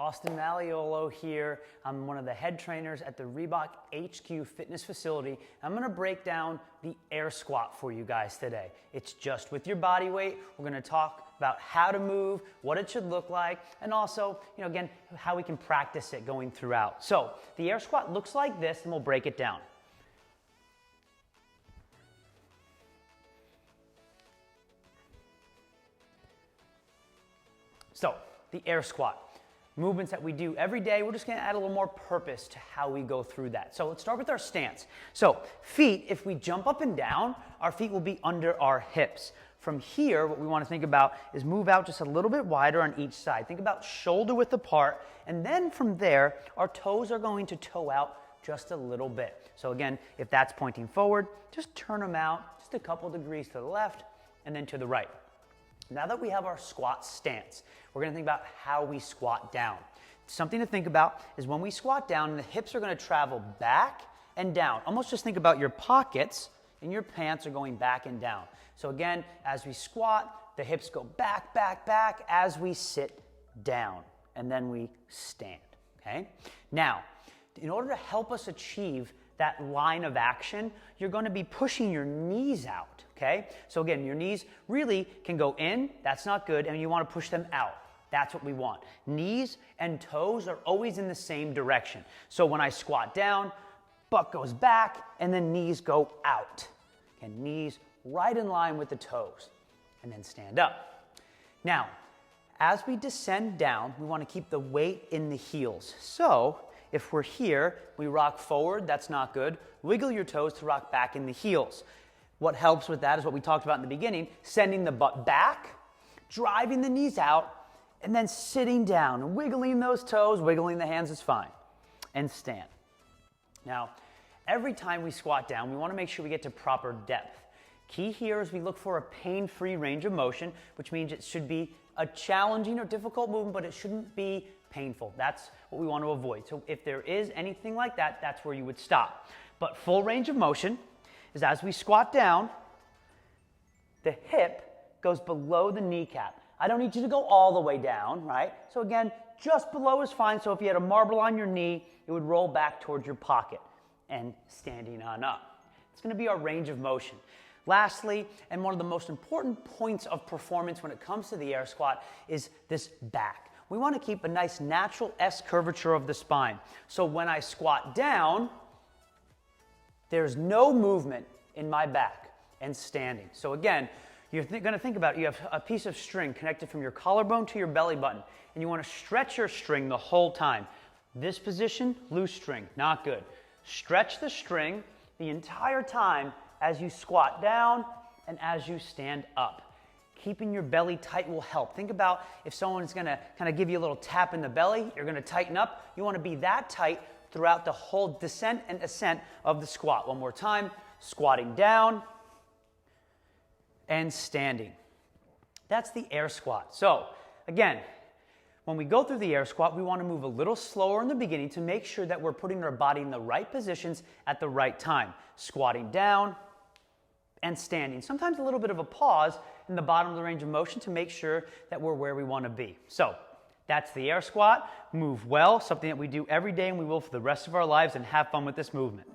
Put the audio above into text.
Austin Malleolo here. I'm one of the head trainers at the Reebok HQ fitness facility. I'm gonna break down the air squat for you guys today. It's just with your body weight. We're gonna talk about how to move, what it should look like, and also, again, how we can practice it going throughout. So the air squat looks like this, and we'll break it down. So the air squat. Movements that we do every day, we're just gonna add a little more purpose to how we go through that. So let's start with our stance. So feet, if we jump up and down, our feet will be under our hips. From here, what we wanna think about is move out just a little bit wider on each side. Think about shoulder width apart, and then from there, our toes are going to toe out just a little bit. So again, if that's pointing forward, just turn them out just a couple degrees to the left and then to the right. Now that we have our squat stance, we're gonna think about how we squat down. Something to think about is when we squat down, the hips are gonna travel back and down. Almost just think about your pockets and your pants are going back and down. So again, as we squat, the hips go back, back, back as we sit down, and then we stand, okay? Now, in order to help us achieve that line of action, you're going to be pushing your knees out, okay? So again, your knees really can go in, that's not good, and you want to push them out. That's what we want. Knees and toes are always in the same direction. So when I squat down, butt goes back, and then knees go out. And knees right in line with the toes, and then stand up. Now, as we descend down, we want to keep the weight in the heels. So if we're here, we rock forward, that's not good. Wiggle your toes to rock back in the heels. What helps with that is what we talked about in the beginning, sending the butt back, driving the knees out, and then sitting down, wiggling those toes, wiggling the hands is fine, and stand. Now, every time we squat down, we wanna make sure we get to proper depth. Key here is we look for a pain-free range of motion, which means it should be a challenging or difficult movement, but it shouldn't be painful. That's what we want to avoid. So if there is anything like that, that's where you would stop. But full range of motion is as we squat down, the hip goes below the kneecap. I don't need you to go all the way down, right? So again, just below is fine. So if you had a marble on your knee, it would roll back towards your pocket and standing on up. It's going to be our range of motion. Lastly, and one of the most important points of performance when it comes to the air squat is this back. We want to keep a nice natural S curvature of the spine. So when I squat down, there's no movement in my back and standing. So again, you're going to think about it. You have a piece of string connected from your collarbone to your belly button, and you want to stretch your string the whole time. This position, loose string, not good. Stretch the string the entire time as you squat down and as you stand up. Keeping your belly tight will help. Think about if someone's gonna kind of give you a little tap in the belly, you're gonna tighten up. You wanna be that tight throughout the whole descent and ascent of the squat. One more time, squatting down and standing. That's the air squat. So again, when we go through the air squat, we wanna move a little slower in the beginning to make sure that we're putting our body in the right positions at the right time. Squatting down and standing. Sometimes a little bit of a pause in the bottom of the range of motion to make sure that we're where we want to be. So that's the air squat. Move well, something that we do every day and we will for the rest of our lives, and have fun with this movement.